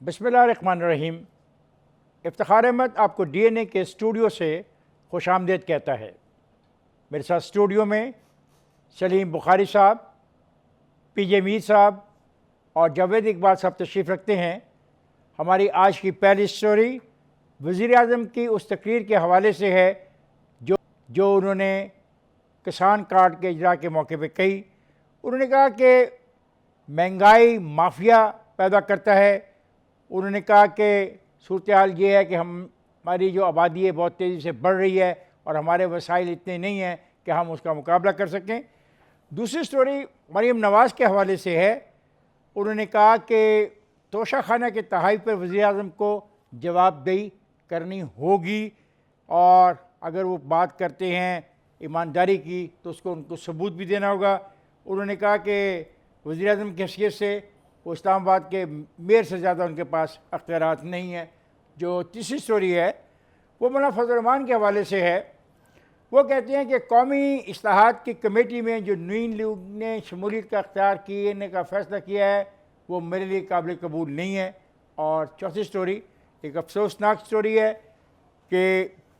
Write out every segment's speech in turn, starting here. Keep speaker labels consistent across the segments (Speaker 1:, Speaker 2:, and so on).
Speaker 1: बिस्मिल्लाहिर्रहमानिर्रहीम। इफ्तिखार अहमद आपको DNA के स्टूडियो से खुशामदीद कहता है। मेरे साथ स्टूडियो में सलीम बुखारी साहब, PJ मीर साहब और जावेद इकबाल साहब तशरीफ़ रखते हैं। हमारी आज की पहली स्टोरी वज़ीर आज़म की उस तकरीर के हवाले से है जो उन्होंने किसान कार्ड के इजरा के मौके पर कही। उन्होंने कहा कि महंगाई माफिया पैदा करता है। उन्होंने कहा कि सूरत हाल ये है कि हमारी जो आबादी है बहुत तेज़ी से बढ़ रही है और हमारे वसाइल इतने नहीं हैं कि हम उसका मुकाबला कर सकें। दूसरी स्टोरी मरीम नवाज़ के हवाले से है। उन्होंने कहा कि तोशा खाना के तहाई पर वज़ीर आज़म को जवाबदेही करनी होगी और अगर वो बात करते हैं ईमानदारी की तो उसको उनको सबूत भी देना होगा। उन्होंने कहा कि वज़ीर आज़म की हैसियत से वो इस्लामाबाद के मेयर से ज़्यादा उनके पास अख्तियारात नहीं है। जो तीसरी स्टोरी है वो मौलाना फजल रहमान के हवाले से है। वो कहते हैं कि कौमी इस्लाहात की कमेटी में जो नून लीग ने शमूलियत का अख्तियार करने का फ़ैसला किया है वो मेरे लिए काबिल कबूल नहीं है। और चौथी स्टोरी एक अफसोसनाक स्टोरी है कि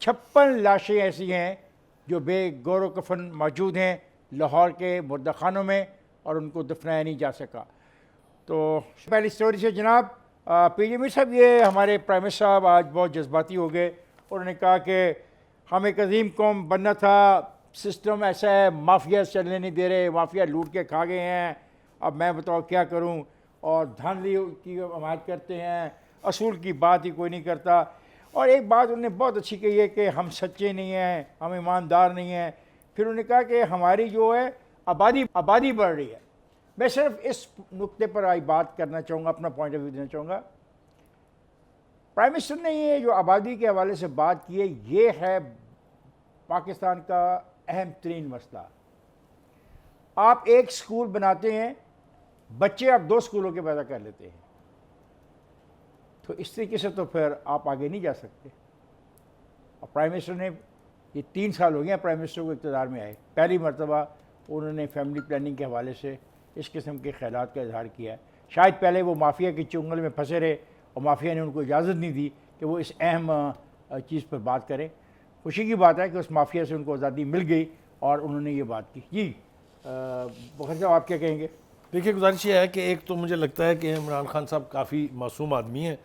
Speaker 1: 56 लाशें ऐसी हैं जो बेगौर कफन मौजूद हैं लाहौर के मुर्दाखानों में और उनको दफनाया नहीं जा सका। तो पहली स्टोरी से जनाब PJ मीर साहब, ये हमारे प्राइम मिनिस्टर साहब आज बहुत जज्बाती हो गए। उन्होंने कहा कि हम एक अजीम कौम बनना था, सिस्टम ऐसा है, माफिया चलने नहीं दे रहे, माफिया लूट के खा गए हैं, अब मैं बताओ क्या करूं। और धांधली की हमायत करते हैं, असूल की बात ही कोई नहीं करता। और एक बात उन्होंने बहुत अच्छी कही है कि हम सच्चे नहीं हैं, हम ईमानदार नहीं हैं। फिर उन्होंने कहा कि हमारी जो है आबादी बढ़ रही है। मैं सिर्फ इस नुक्ते पर आज बात करना चाहूँगा, अपना पॉइंट ऑफ व्यू देना चाहूँगा। प्राइम मिनिस्टर ने ये जो आबादी के हवाले से बात की है, ये है पाकिस्तान का अहम तरीन मसला। आप एक स्कूल बनाते हैं, बच्चे आप 2 स्कूलों के पैदा कर लेते हैं, तो इस तरीके से तो फिर आप आगे नहीं जा सकते। और प्राइम मिनिस्टर ने ये 3 साल हो गए प्राइम मिनिस्टर को इक़्तिदार में आए, पहली मरतबा उन्होंने फैमिली प्लानिंग के हवाले से इस किस्म के ख्यालात का इजहार किया है। शायद पहले वो माफिया की चुंगल में फंसे रहे और माफिया ने उनको इजाज़त नहीं दी कि वो इस अहम चीज़ पर बात करें। खुशी की बात है कि उस माफिया से उनको आज़ादी मिल गई और उन्होंने ये बात की। जी बुखारी साहब, आप क्या कहेंगे?
Speaker 2: देखिए, गुजारिश ये है कि एक तो मुझे लगता है कि इमरान खान साहब काफ़ी मासूम आदमी हैं,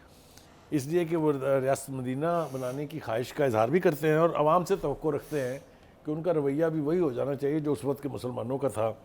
Speaker 2: इसलिए कि वो रियासत मदीना बनाने की ख्वाहिश का इजहार भी करते हैं और आवाम से तवक्को रखते हैं कि उनका रवैया भी वही हो जाना चाहिए जो उस वक्त के मुसलमानों का था।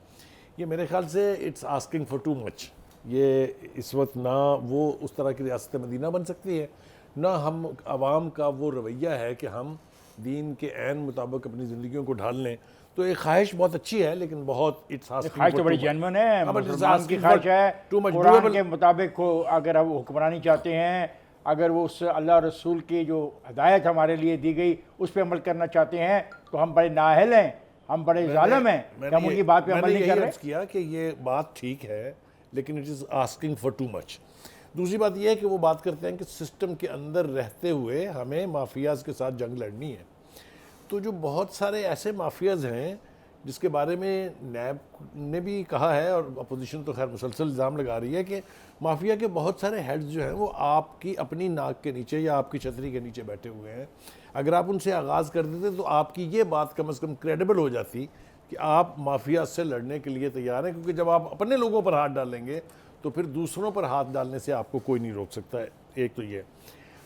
Speaker 2: ये मेरे ख्याल से it's asking for too much. ये इस वक्त ना वो उस तरह की रियासत मदीना बन सकती है, ना हम आवाम का वो रवैया है कि हम दीन के ऐन मुताबिक अपनी ज़िंदगियों को ढाल लें। तो एक ख्वाहिश बहुत अच्छी है, लेकिन बहुत
Speaker 1: ख्वाहिश तो बड़ी जेन्युइन है, मुसलमान की ख्वाहिश है। कुरान के मुताबिक अगर हम हुक्मरानी चाहते हैं, अगर वो उस अल्लाह रसूल की जो हदायत हमारे लिए दी गई उस पर अमल करना चाहते हैं तो हम बड़े नाअहल हैं, हम बड़े जालिम हैं कि हम उनकी बात पे अमल नहीं कर रहे।
Speaker 2: किया कि ये बात ठीक है, लेकिन it is asking for too much. दूसरी बात यह है कि वो बात करते हैं कि सिस्टम के अंदर रहते हुए हमें माफियाज़ के साथ जंग लड़नी है। तो जो बहुत सारे ऐसे माफियाज़ हैं जिसके बारे में नैब ने भी कहा है और अपोजिशन तो खैर मुसलसल इल्ज़ाम लगा रही है कि माफिया के बहुत सारे हेड्स जो हैं वो आपकी अपनी नाक के नीचे या आपकी छतरी के नीचे बैठे हुए हैं। अगर आप उनसे आगाज़ कर देते तो आपकी ये बात कम से कम क्रेडिबल हो जाती कि आप माफिया से लड़ने के लिए तैयार हैं, क्योंकि जब आप अपने लोगों पर हाथ डालेंगे तो फिर दूसरों पर हाथ डालने से आपको कोई नहीं रोक सकता है। एक तो ये।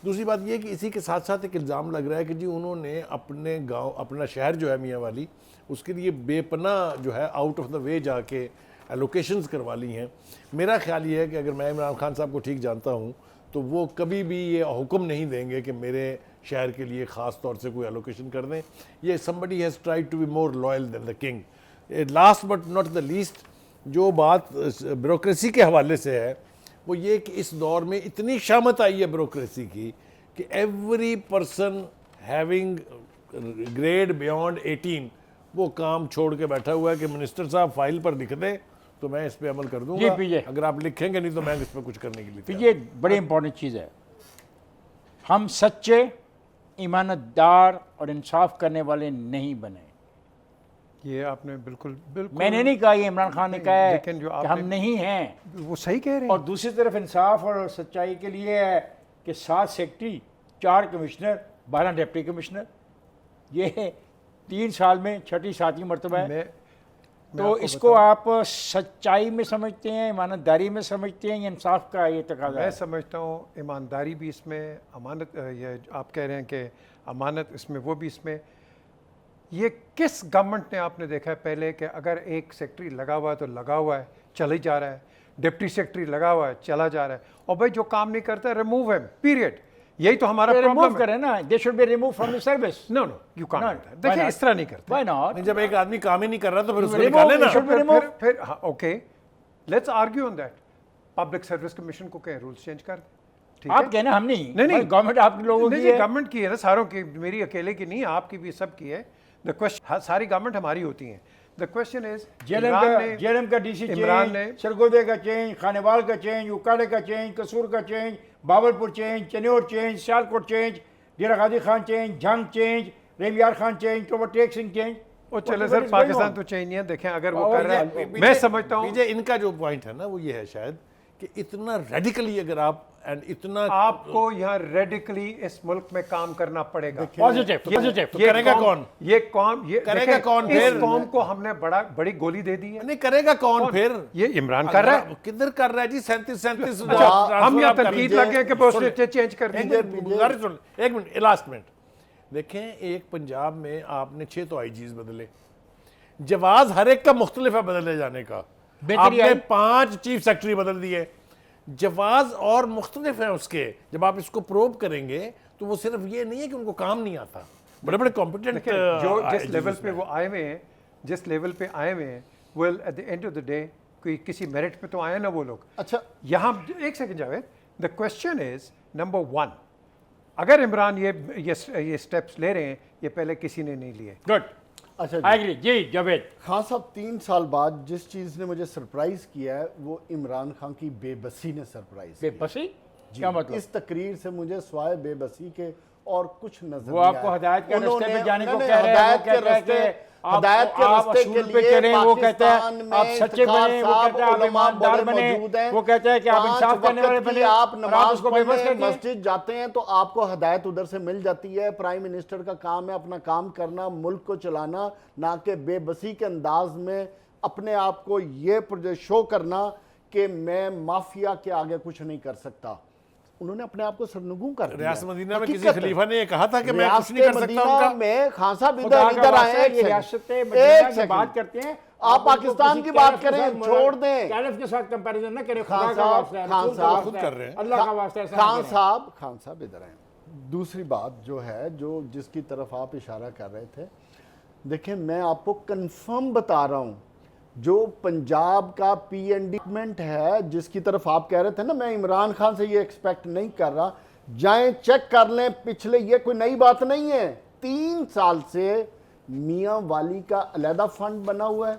Speaker 2: दूसरी बात यह कि इसी के साथ साथ एक इल्ज़ाम लग रहा है कि जी उन्होंने अपने गांव, अपना शहर जो है मियाँ वाली, उसके लिए बेपनाह जो है आउट ऑफ द वे जाके एलोकेशंस करवा ली हैं। मेरा ख्याल ये है कि अगर मैं इमरान खान साहब को ठीक जानता हूँ तो वो कभी भी ये हुक्म नहीं देंगे कि मेरे शहर के लिए ख़ास तौर से कोई एलोकेशन कर दें। ये somebody has tried to be more loyal than the king. Last but not the least, जो बात ब्यूरोक्रेसी के हवाले से है वो ये कि इस दौर में इतनी शामत आई है ब्यूरोक्रेसी की कि every person having grade beyond 18 वो काम छोड़ के बैठा हुआ है कि मिनिस्टर साहब फाइल पर लिख दें तो मैं इस पर अमल कर दूंगा, अगर आप लिखेंगे नहीं तो मैं इस पर कुछ करने के लिए।
Speaker 1: ये बड़ी इंपॉर्टेंट चीज़ है। हम सच्चे, ईमानदार और इंसाफ करने वाले नहीं बने।
Speaker 3: ये आपने बिल्कुल बिल्कुल
Speaker 1: मैंने नहीं कहा, ये इमरान खान ने कहा है
Speaker 3: लेकिन जो
Speaker 1: कि हम
Speaker 3: आपने-
Speaker 1: नहीं हैं।
Speaker 3: वो सही कह रहे
Speaker 1: और
Speaker 3: हैं।
Speaker 1: दूसरी तरफ इंसाफ और सच्चाई के लिए है कि 7 सेक्रेटरी, 4 कमिश्नर, 12 डिप्टी कमिश्नर, ये 3 साल में छठी 7वीं मरतबा है।
Speaker 3: मैं
Speaker 1: तो
Speaker 3: आपको
Speaker 1: इसको आप सच्चाई में समझते हैं, ईमानदारी में समझते हैं, या इंसाफ का ये तकाजा
Speaker 3: मैं
Speaker 1: है?
Speaker 3: समझता हूँ ईमानदारी भी इसमें, अमानत ये आप कह रहे हैं कि अमानत इसमें, वो भी इसमें। ये किस गवर्नमेंट ने आपने देखा है पहले कि अगर एक सेक्रेटरी लगा हुआ है तो लगा हुआ है, चला ही जा रहा है, डिप्टी सेक्रेटरी लगा हुआ है, चला जा रहा है, और भाई जो काम नहीं करता रिमूव है, पीरियड। यही तो हमारा
Speaker 1: रिमूव
Speaker 3: प्रॉब्लम है।
Speaker 1: करें ना, they should be remove from the service.
Speaker 3: No no you
Speaker 1: No,
Speaker 3: can't.
Speaker 1: why
Speaker 3: देखिए
Speaker 1: not?
Speaker 3: इस तरह नहीं करते।
Speaker 1: Why not?
Speaker 2: नहीं, जब एक आदमी काम ही नहीं कर रहा तो फिर उसको
Speaker 1: Remove,
Speaker 2: निकाले
Speaker 1: it
Speaker 2: ना।
Speaker 1: should be removed.
Speaker 3: फिर हाँ, okay, let's argue on that. Public service commission को कहें रूल्स चेंज कर दें, ठीक है?
Speaker 1: आप कहना हम नहीं,
Speaker 3: नहीं।
Speaker 1: गवर्नमेंट आप लोगों की है।
Speaker 3: गवर्नमेंट की है ना, सारों की, मेरी अकेले की नहीं, आपकी भी, सबकी है। द क्वेश्चन, सारी गवर्नमेंट हमारी होती हैं। द क्वेश्चन इज
Speaker 1: जेएलएम का डीसी
Speaker 3: इमरान ने
Speaker 1: चेंज, सरगोदे का चेंज, खानेवाल का चेंज, उकाड़े का चेंज, कसूर का change, Bahawalpur change, Chiniot change, Sialkot change, Dera Ghazi Khan change, Jhang change, Rahim Yar Khan change, Toba Tek Singh change.
Speaker 3: वो चले सर, पाकिस्तान तो चेंज नहीं है। देखें अगर वो कर रहा है, मैं समझता हूँ
Speaker 2: विजय, इनका जो पॉइंट है ना वो ये है शायद कि इतना रेडिकली अगर आप एंड इतना
Speaker 3: आपको यहाँ रेडिकली इस मुल्क में काम करना पड़ेगा।
Speaker 1: पॉजिटिव
Speaker 2: तो करेगा कौन?
Speaker 3: ये कौम, ये
Speaker 2: करेगा
Speaker 3: देखें,
Speaker 2: कौन
Speaker 3: इस
Speaker 2: फिर?
Speaker 3: कौम को हमने बड़ी गोली दे दी है।
Speaker 2: नहीं करेगा कौन फिर?
Speaker 3: ये इमरान कर रहा है।
Speaker 2: किधर कर रहा है जी? 37
Speaker 3: हम यहाँ तनकीद लग गए कि बस चेंज कर दी।
Speaker 2: एक मिनट, लास्ट मिनट देखें। एक पंजाब में आपने 6 तो आईजीज बदले, जवाब हर एक का मुख्तलिफ है बदले जाने का।
Speaker 1: बेहतरी
Speaker 2: आपने
Speaker 1: आई।
Speaker 2: 5 चीफ सेक्रेटरी बदल दिए, जवाब और मुख्तलिफ है उसके। जब आप इसको प्रोब करेंगे तो वो सिर्फ ये नहीं है कि उनको काम नहीं आता, बड़े बड़े कॉम्पिटेंट
Speaker 3: जो जिस लेवल पे वो आए हुए हैं, जिस लेवल पे आए हुए हैं, well at the end of the day कोई किसी मेरिट पे तो आए ना वो लोग।
Speaker 4: अच्छा,
Speaker 3: यहाँ एक second Javed, the question is number 1, अगर इमरान ये स्टेप्स ले रहे हैं, ये पहले किसी ने नहीं लिए।
Speaker 1: गुड,
Speaker 4: अच्छा
Speaker 1: आई एग्री जी जावेद।
Speaker 4: खान साहब 3 साल बाद जिस चीज़ ने मुझे सरप्राइज किया है वो इमरान खान की बेबसी ने सरप्राइज किया।
Speaker 1: बेबसी क्या मतलब?
Speaker 4: इस तकरीर से मुझे सिवाय बेबसी के और कुछ नजर
Speaker 1: वो
Speaker 4: नहीं
Speaker 1: आपको
Speaker 4: आया।
Speaker 1: हिदायत के रास्ते
Speaker 4: उन्होंने-
Speaker 1: पे जाने को
Speaker 4: नहीं,
Speaker 1: कह रहे हैं, वो
Speaker 4: हिदायत के
Speaker 1: कहता है
Speaker 4: रास्ते,
Speaker 1: कि आप
Speaker 4: हिदायत के रास्ते के
Speaker 1: असूल पे
Speaker 4: लिए
Speaker 1: चलें, वो कहता है
Speaker 4: पाकिस्तान में
Speaker 1: आप सच्चे
Speaker 4: इफ्तिखार
Speaker 1: बने, वो
Speaker 4: साहब,
Speaker 1: कहता है आप
Speaker 4: उलमा
Speaker 1: ईमानदार
Speaker 4: बड़े
Speaker 1: बने,
Speaker 4: मौजूद हैं।
Speaker 1: वो कहता है कि आप
Speaker 4: 5
Speaker 1: इंसाफ करने वाले
Speaker 4: वक्त की
Speaker 1: बने,
Speaker 4: आप
Speaker 1: और
Speaker 4: नमाज
Speaker 1: उसको बेबस
Speaker 4: पढ़ने
Speaker 1: कहते हैं।
Speaker 4: मस्जिद जाते हैं तो आपको हिदायत उधर से मिल जाती है। प्राइम मिनिस्टर का काम है अपना काम करना, मुल्क को चलाना, ना कि बेबसी के अंदाज में अपने आप को ये शो करना कि मैं माफिया के आगे कुछ नहीं कर सकता। उन्होंने अपने आप को सरनगू कर दिया।
Speaker 2: रियासत मदीना में किसी
Speaker 4: हकीकत है।
Speaker 2: खलीफा ने ये कहा था कि मैं कुछ नहीं कर सकता
Speaker 4: मदीना
Speaker 2: उनका।
Speaker 4: में खान साहब
Speaker 1: खुदा
Speaker 4: इधर
Speaker 1: का
Speaker 4: इधर
Speaker 1: वास्ता है,
Speaker 4: आए,
Speaker 1: ये रियासत
Speaker 4: एक
Speaker 1: मदीना की
Speaker 4: सेकंड।
Speaker 1: बात करते हैं,
Speaker 4: आप
Speaker 1: उनको
Speaker 4: पाकिस्तान
Speaker 1: किसी
Speaker 4: की बात
Speaker 1: कैरफ के
Speaker 4: करें,
Speaker 1: साथ
Speaker 4: छोड़ दें।
Speaker 1: कैरफ के साथ कंपैरिजन ना करें।
Speaker 4: खान
Speaker 1: खुदा का
Speaker 4: साहब,
Speaker 1: वास्ता है,
Speaker 4: खान
Speaker 1: रसूल का
Speaker 4: साहब,
Speaker 1: वास्ता
Speaker 2: खुद
Speaker 1: है,
Speaker 2: कर रहे हैं।
Speaker 1: अल्लाह का वास्ता है, ऐसा ना
Speaker 4: खान
Speaker 1: करें।
Speaker 4: साहब इधर आए। दूसरी बात जो है, जो जिसकी तरफ आप इशारा कर रहे थे, देखिए मैं आपको कंफर्म बता रहा हूं, जो पंजाब का पीएनडीमेंट है जिसकी तरफ आप कह रहे थे ना, मैं इमरान खान से ये एक्सपेक्ट नहीं कर रहा, जाएं चेक कर लें पिछले, ये कोई नई बात नहीं है। 3 साल से मियां वाली का अलहदा फंड बना हुआ है,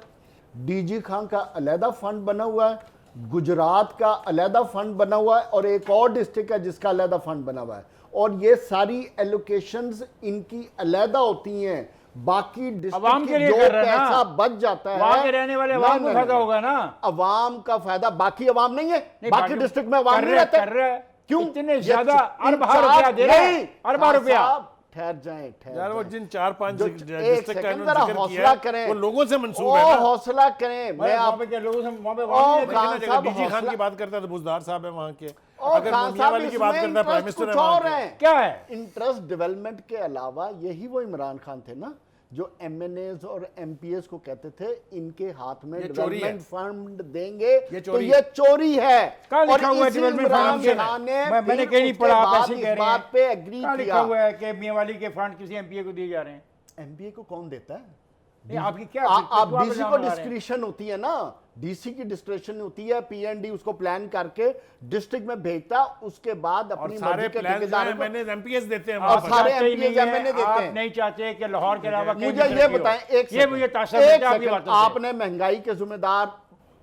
Speaker 4: डीजी खान का अलहदा फंड बना हुआ है, गुजरात का अलहदा फंड बना हुआ है, और एक और डिस्ट्रिक्ट है जिसका अलहदा फंड बना हुआ है। और ये सारी एलोकेशंस इनकी अलहदा होती हैं। बाकी
Speaker 1: अवाम
Speaker 4: डिस्ट्रिक्ट
Speaker 1: के लिए
Speaker 4: जो
Speaker 1: कर रहे हैं
Speaker 4: पैसा
Speaker 1: ना।
Speaker 4: बच जाता है,
Speaker 1: वहाँ के रहने वाले अवाम को फायदा होगा ना।
Speaker 4: अवाम का फायदा, बाकी अवाम नहीं है।
Speaker 1: नहीं,
Speaker 4: बाकी डिस्ट्रिक्ट में अवाम
Speaker 1: कर
Speaker 4: नहीं
Speaker 1: रहे-
Speaker 4: रहते।
Speaker 1: कर रहे हैं।
Speaker 4: क्यों?
Speaker 1: इतने
Speaker 4: ये
Speaker 1: ज्यादा
Speaker 4: इन
Speaker 1: अरब
Speaker 4: चार-
Speaker 1: रुपया दे रहे हैं,
Speaker 4: नहीं,
Speaker 1: अरब
Speaker 4: खान
Speaker 1: रुपया।
Speaker 4: साहब, ठहर जाएं, ठहर
Speaker 2: यार वो
Speaker 4: जाएं।
Speaker 2: जिन 4-5
Speaker 4: जो-
Speaker 2: डिस्ट्रिक्ट
Speaker 4: एक
Speaker 2: का
Speaker 4: सेकंड
Speaker 2: इन्होंने
Speaker 4: जरा
Speaker 2: जिक्र
Speaker 4: हौसला
Speaker 2: किया है,
Speaker 4: करें।
Speaker 2: वो लोगों से मंसूब
Speaker 4: ओ,
Speaker 2: है ना।
Speaker 4: हौसला करें। मैं आप
Speaker 1: वहाँ पे लोगों से वहाँ पे
Speaker 4: ओ,
Speaker 1: अवाम नहीं
Speaker 4: खान
Speaker 1: रहती।
Speaker 2: लेकिन
Speaker 4: साहब,
Speaker 2: अगर डीजी खान
Speaker 4: हौसला-
Speaker 2: की बात करता है तो बुजदार साहब है वहाँ के।
Speaker 4: ओ,
Speaker 2: अगर
Speaker 4: खान
Speaker 2: मियां
Speaker 4: साहब,
Speaker 2: वाली की बात
Speaker 4: इसमें
Speaker 2: करता है प्राइम
Speaker 4: इंटरेस्ट
Speaker 2: मिनिस्टर है
Speaker 4: कुछ और
Speaker 2: वहाँ
Speaker 4: है।
Speaker 1: क्या है?
Speaker 4: इंटरेस्ट डेवलपमेंट के अलावा यही वो इमरान खान थे ना जो एमएनएस और एमपीएस को कहते थे इनके हाथ में
Speaker 2: ये चोरी है।
Speaker 4: डेवलपमेंट फंड देंगे,
Speaker 2: ये
Speaker 4: तो
Speaker 2: चोरी
Speaker 4: ये चोरी है।
Speaker 1: कहाँ लिखा हुआ है
Speaker 4: इसी
Speaker 1: डेवलपमेंट
Speaker 4: इमरान
Speaker 1: फंड के?
Speaker 4: खान ने
Speaker 1: मैंने
Speaker 4: फिर
Speaker 1: कहीं नहीं
Speaker 4: उसके
Speaker 1: पढ़ा, आप
Speaker 4: बाद
Speaker 1: ऐसे
Speaker 4: इस
Speaker 1: कह रहे
Speaker 4: बात
Speaker 1: हैं।
Speaker 4: पे एग्री
Speaker 1: कहाँ लिखा
Speaker 4: किया।
Speaker 1: हुआ है कि मियां वाली के फंड किसी एमपीए को दिए जा रहे हैं?
Speaker 4: एमपीए को कौन देता है?
Speaker 1: नहीं, आपकी क्या
Speaker 4: आप
Speaker 1: क्यों
Speaker 4: डीसी
Speaker 1: इल्जाम
Speaker 4: को
Speaker 1: लगा रहे हैं?
Speaker 4: डिस्क्रिशन होती है ना, डीसी की डिस्क्रिशन होती है, पीएनडी उसको प्लान करके डिस्ट्रिक्ट में भेजता, उसके बाद
Speaker 2: और
Speaker 4: अपनी
Speaker 2: सारे
Speaker 4: मर्जी के
Speaker 2: प्लान
Speaker 4: ठेकेदारों को-
Speaker 2: मैंने एमपीएस देते हैं
Speaker 4: और
Speaker 2: वहाँ पर।
Speaker 4: सारे
Speaker 1: चाहते ही
Speaker 4: MPs
Speaker 1: नहीं है,
Speaker 4: MNA देते
Speaker 1: आप
Speaker 4: हैं।
Speaker 1: नहीं चाहते कि लाहौर के अलावा कहीं
Speaker 4: मुझे
Speaker 1: भी
Speaker 4: ये
Speaker 1: तरक्की हो।
Speaker 4: बताएं, एक
Speaker 1: ये
Speaker 4: सेकंड,
Speaker 1: मुझे तासर
Speaker 4: एक
Speaker 1: देता है आपकी
Speaker 4: सेकंड,
Speaker 1: बातों से।
Speaker 4: आपने महंगाई के जिम्मेदार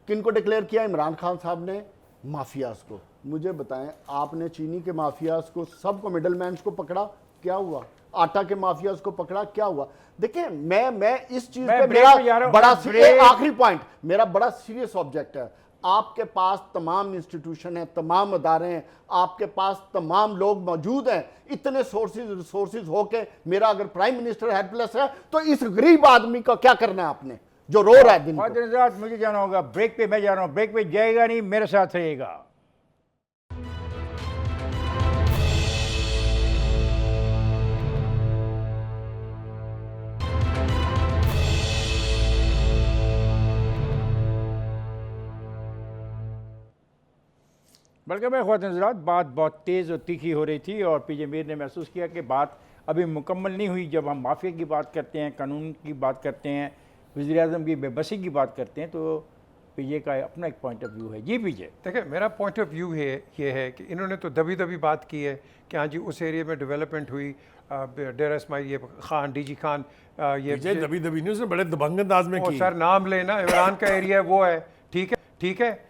Speaker 4: किनको डिक्लेयर किया? इमरान खान साहब ने माफियाज को। मुझे बताएं, आपने चीनी के माफियाज को, सबको, मिडल मैन को पकड़ा, क्या हुआ? आटा के माफियाज को पकड़ा, क्या हुआ? देखिए मैं इस चीज
Speaker 1: मैं
Speaker 4: पे
Speaker 1: ब्रेक पे जा रहा
Speaker 4: मेरा
Speaker 1: हूं,
Speaker 4: बड़ा
Speaker 1: मैं ब्रेक-
Speaker 4: आखिरी पॉइंट, मेरा बड़ा सीरियस ऑब्जेक्ट है। आपके पास तमाम इंस्टीट्यूशन है, तमाम अदारे हैं, आपके पास तमाम लोग मौजूद हैं, इतने रिसोर्सेज होके मेरा अगर प्राइम मिनिस्टर हेल्पलेस है तो इस गरीब आदमी का क्या करना है आपने, जो रो रहा है दिन को?
Speaker 1: ख्वाजा नज़ात, मुझे जाना होगा ब्रेक पे, मैं जा रहा हूँ, ब्रेक पे जाएगा नहीं, मेरे साथ रहेगा। बल्कि मैं ख्वाजा नज़रात, बात बहुत तेज़ और तीखी हो रही थी और पीजे मीर ने महसूस किया कि बात अभी मुकम्मल नहीं हुई। जब हम माफिया की बात करते हैं, कानून की बात करते हैं, वज़ीर-ए-आज़म की बेबसी की बात करते हैं, तो पीजे का अपना एक पॉइंट ऑफ व्यू है। जी पीजे।
Speaker 3: देखिए, मेरा पॉइंट ऑफ व्यू है ये है कि इन्होंने तो दबी दबी बात की है कि हाँ जी उस एरिया में डेवलपमेंट हुई, डेरा इस्माइल ये खान, डीजी खान, ये
Speaker 2: दबी दबी नहीं, उसने बड़े दबंग अंदाज में
Speaker 3: ओ,
Speaker 2: की।
Speaker 3: सर नाम लेना, इमरान का एरिया वो है, ठीक है, ठीक है।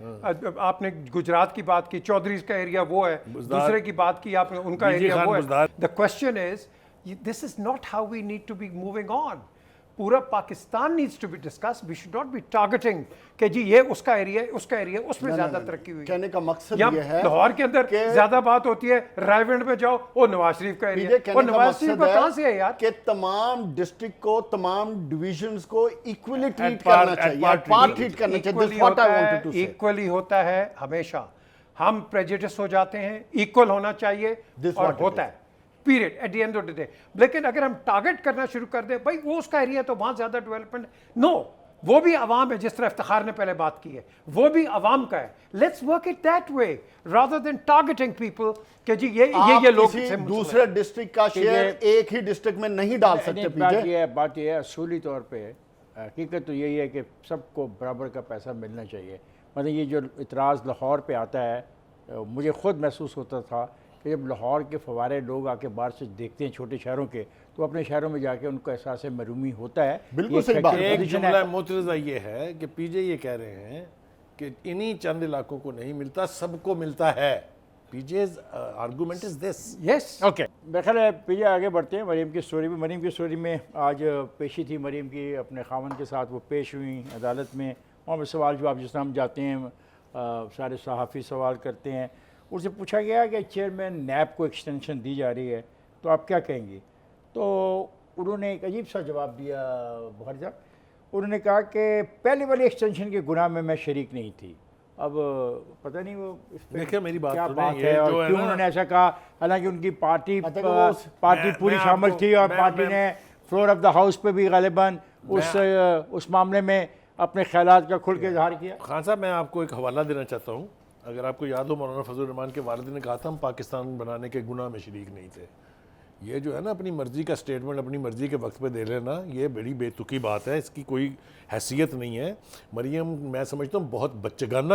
Speaker 3: आपने गुजरात की बात की, चौधरी का एरिया वो है, दूसरे की बात की आपने, उनका
Speaker 2: डीजी
Speaker 3: एरिया
Speaker 2: खान
Speaker 3: वो है।
Speaker 2: Buzdar.
Speaker 3: The question is, this is not how we need to be moving on. पूरा Pakistan needs to be discuss, we should not be targeting कि जी ये उसका एरिया है, उसका एरिया है, उसमें ज्यादा तरक्की हुई।
Speaker 4: कहने का मकसद
Speaker 3: या
Speaker 4: ये है
Speaker 3: लाहौर के अंदर
Speaker 4: कि-
Speaker 3: ज्यादा बात होती है, रायविंड में जाओ वो नवाज शरीफ का एरिया
Speaker 4: पीजे,
Speaker 3: है,
Speaker 4: कहने
Speaker 3: वो
Speaker 4: का
Speaker 3: नवाज शरीफ
Speaker 4: मकसद
Speaker 3: का कहां से है यार?
Speaker 4: कि तमाम डिस्ट्रिक्ट को, तमाम डिविजन्स को इक्वली ट्रीट
Speaker 2: par-
Speaker 4: करना
Speaker 2: at
Speaker 4: चाहिए,
Speaker 2: par
Speaker 4: पार्ट
Speaker 2: treat
Speaker 4: ट्रीट करना चाहिए।
Speaker 3: इक्वली
Speaker 4: दिस व्हाट आई
Speaker 3: होता
Speaker 4: वांटेड टू
Speaker 3: है,
Speaker 4: से।
Speaker 3: इक्वली होता है हमेशा। हम प्रेजुडिस हो जाते हैं, इक्वल होना चाहिए
Speaker 4: This
Speaker 3: और
Speaker 4: what it
Speaker 3: होता
Speaker 4: is.
Speaker 3: है, period, at the end of the day. लेकिन अगर हम टारगेट करना शुरू कर दें, भाई वो उसका एरिया तो वहां ज्यादा डेवलपमेंट, नो, वो भी अवाम है, जिस तरह इफ्तिखार ने पहले बात की है, वो भी अवाम का है। Let's work it that way rather than targeting people कि जी ये
Speaker 4: आप
Speaker 3: लोग
Speaker 4: किसी
Speaker 3: से मुझसे-
Speaker 4: दूसरे डिस्ट्रिक्ट का शेयर एक ही डिस्ट्रिक्ट में नहीं डाल सकते।
Speaker 1: बात
Speaker 4: पीजे,
Speaker 1: यह है, बात यह है असूली तौर पे हकीकत तो यही है कि सबको बराबर का पैसा मिलना चाहिए। मतलब ये जो इतराज़ लाहौर पे आता है, मुझे ख़ुद महसूस होता था कि जब लाहौर के फवारे लोग आके बाहर से देखते हैं छोटे शहरों के, तो अपने शहरों में जाके उनको एहसास महरूमी होता है।
Speaker 4: बिल्कुल
Speaker 1: ये
Speaker 4: सही बात है।
Speaker 1: सेक्टर
Speaker 2: एक
Speaker 1: पोजीशन
Speaker 2: जुमला
Speaker 1: है।
Speaker 2: मोतरज़ा ये है कि पीजे ये कह रहे हैं कि इन्हीं चंद इलाकों को नहीं मिलता, सबको मिलता है। PJ's argument is this.
Speaker 3: Yes,
Speaker 1: okay, मेरा ख्याल है पीजे आगे बढ़ते हैं मरीम की स्टोरी में। मरीम की स्टोरी में आज पेशी थी मरीम की अपने खामन के साथ, वो पेश हुई अदालत में। वहाँ पर सवाल जवाब जिस तरह हम जाते हैं, सारे सहाफ़ी सवाल करते हैं। उनसे पूछा गया कि चेयरमैन नैब को एक्सटेंशन दी जा रही है, तो आप क्या कहेंगी? तो उन्होंने एक अजीब सा जवाब दिया बुखारी साहब। उन्होंने कहा कि पहले वाली एक्सटेंशन के गुनाह में मैं शरीक नहीं थी। अब पता नहीं वो इस पे
Speaker 2: देखिए, मेरी बात
Speaker 1: क्या
Speaker 2: सुनें,
Speaker 1: बात
Speaker 2: ये
Speaker 1: है और
Speaker 2: जो है
Speaker 1: क्यों
Speaker 2: ना-
Speaker 1: उन्होंने ऐसा कहा, हालांकि उनकी पार्टी
Speaker 4: I think वो-
Speaker 1: पार्टी
Speaker 2: मैं-
Speaker 1: पूरी
Speaker 2: मैं
Speaker 1: शामिल
Speaker 2: आपको-
Speaker 1: थी और
Speaker 2: मैं-
Speaker 1: पार्टी
Speaker 2: मैं-
Speaker 1: ने फ्लोर ऑफ द हाउस पे भी गालिबन उस मामले में अपने ख्यालात का खुल के इजहार किया।
Speaker 2: खान साहब, मैं आपको एक हवाला देना चाहता हूँ। अगर आपको याद हो, मौलाना फजल रहमान के वालिद ने कहा था हम पाकिस्तान बनाने के गुनाह में शरीक नहीं थे। ये जो है ना अपनी मर्जी का स्टेटमेंट अपनी मर्जी के वक्त पे दे लेना, ये बड़ी बेतुकी बात है, इसकी कोई हैसियत नहीं है। मरियम, मैं समझता हूँ बहुत बच्चेगाना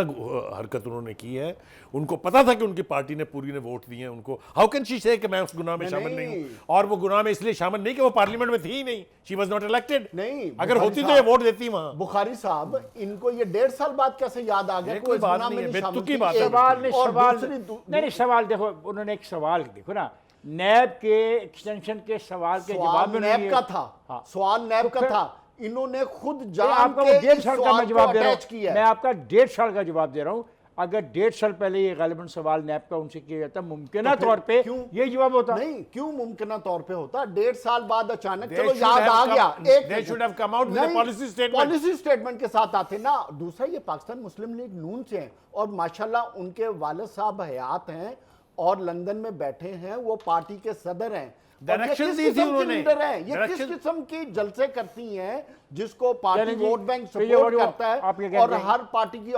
Speaker 2: हरकत उन्होंने की है। उनको पता था कि उनकी पार्टी ने पूरी ने वोट दिए हैं उनको। हाउ कैन शी से कि मैं उस गुनाह में शामिल नहीं हूँ? और वो गुनाह में इसलिए शामिल नहीं कि वो पार्लियामेंट में थी ही नहीं, शी वॉज नॉट इलेक्टेड।
Speaker 4: नहीं,
Speaker 2: अगर
Speaker 4: बुखारी
Speaker 2: होती तो ये
Speaker 4: साहब-
Speaker 2: वोट देती वहाँ।
Speaker 4: बुखारी साहब, इनको ये 1.5 साल बाद कैसे याद आ गया
Speaker 2: ये
Speaker 4: कि
Speaker 2: कोई
Speaker 4: वो इस
Speaker 2: बात
Speaker 4: गुनाह में
Speaker 2: नहीं है,
Speaker 4: नहीं शामिल
Speaker 2: बेतुकी
Speaker 4: थी?
Speaker 2: बात है।
Speaker 4: एक-
Speaker 1: सवाल नहीं,
Speaker 4: और
Speaker 1: सवाल
Speaker 4: दूसरी-
Speaker 1: नहीं, सवाल देखो, उन्होंने एक सवाल देखो ना, नैब के एक्सटेंशन के सवाल के जवाब
Speaker 4: सवाल
Speaker 1: में
Speaker 4: नैब
Speaker 1: उन्होंने
Speaker 4: का
Speaker 1: ये-
Speaker 4: था,
Speaker 1: हाँ।
Speaker 4: सवाल नैब का
Speaker 1: फिर-
Speaker 4: था। इन्होंने खुद
Speaker 1: ये
Speaker 4: जान
Speaker 1: आपका
Speaker 4: के
Speaker 1: वो 1.5
Speaker 4: इस
Speaker 1: साल का
Speaker 4: सवाल
Speaker 1: मैं
Speaker 4: को
Speaker 1: जवाब दे रहा
Speaker 4: अटैच किया
Speaker 1: हूँ।
Speaker 4: है।
Speaker 1: मैं आपका 1.5 साल का जवाब दे रहा हूँ। अगर 1.5 साल पहले ये गालिबन सवाल नैब का उनसे किया जाता, मुमकिन
Speaker 4: तो फिर
Speaker 1: तौर पे
Speaker 4: क्यों?
Speaker 1: ये जवाब होता।
Speaker 4: नहीं, क्यों मुमकिन तौर पे होता? 1.5 साल बाद अचानक
Speaker 2: They
Speaker 4: चलो
Speaker 2: should
Speaker 4: याद
Speaker 2: have
Speaker 4: आ
Speaker 2: come-
Speaker 4: गया। एक
Speaker 2: they should have come out with a
Speaker 4: नहीं,
Speaker 2: policy statement.
Speaker 4: पॉलिसी स्टेटमेंट के साथ आते ना। दूसरा, ये पाकिस्तान मुस्लिम लीग नून से हैं और माशाल्लाह उनके वालिद साहब हयात हैं और लंदन में बैठे हैं, वो पार्टी के सदर हैं। और ये
Speaker 2: Direction
Speaker 4: किस
Speaker 2: दी थी
Speaker 4: किस्म की
Speaker 2: उन्होंने।
Speaker 4: लीडर हैं? ये किस
Speaker 2: Direction-
Speaker 4: किस्म की जलसे करती हैं जिसको पार्टी
Speaker 1: चलें जी,
Speaker 4: वोट बैंक
Speaker 1: तो ये
Speaker 4: सपोर्ट
Speaker 1: वो
Speaker 4: करता
Speaker 1: आप ये
Speaker 4: है
Speaker 1: कहते
Speaker 4: और
Speaker 1: हैं।
Speaker 4: हर पार्टी की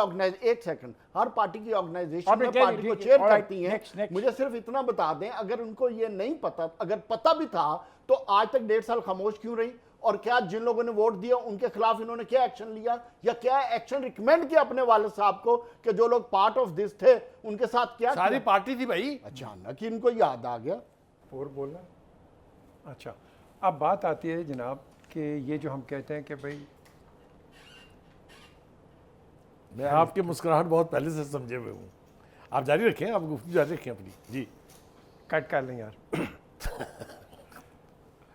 Speaker 4: हर पार्टी की ऑर्गेनाइजेशन
Speaker 1: आपने
Speaker 4: में
Speaker 1: कह दी,
Speaker 4: पार्टी को
Speaker 1: ठीक है,
Speaker 4: चेयर
Speaker 1: alright,
Speaker 4: करती हैं।
Speaker 1: next.
Speaker 4: मुझे सिर्फ इतना बता दें, अगर उनको ये नहीं पता, अगर पता भी था तो आज तक 1.5 साल खामोश क्यों रही? और क्या जिन लोगों ने वोट दिया उनके खिलाफ इन्होंने क्या एक्शन लिया या क्या एक्शन रिकमेंड किया अपने वालिद साहब को कि जो लोग पार्ट ऑफ दिस थे उनके साथ क्या
Speaker 2: सारी
Speaker 4: किया?
Speaker 2: पार्टी थी भाई।
Speaker 4: अचानक इनको याद आ गया।
Speaker 3: और बोलना। अच्छा, अब बात आती है जनाब कि ये जो हम कहते हैं कि भाई
Speaker 2: मैं आपकी मुस्कुराहट बहुत पहले से समझे हुए हूँ। आप जारी रखें, आप गुफ्तगू जारी रखें अपनी। जी,
Speaker 3: कट कर लें यार।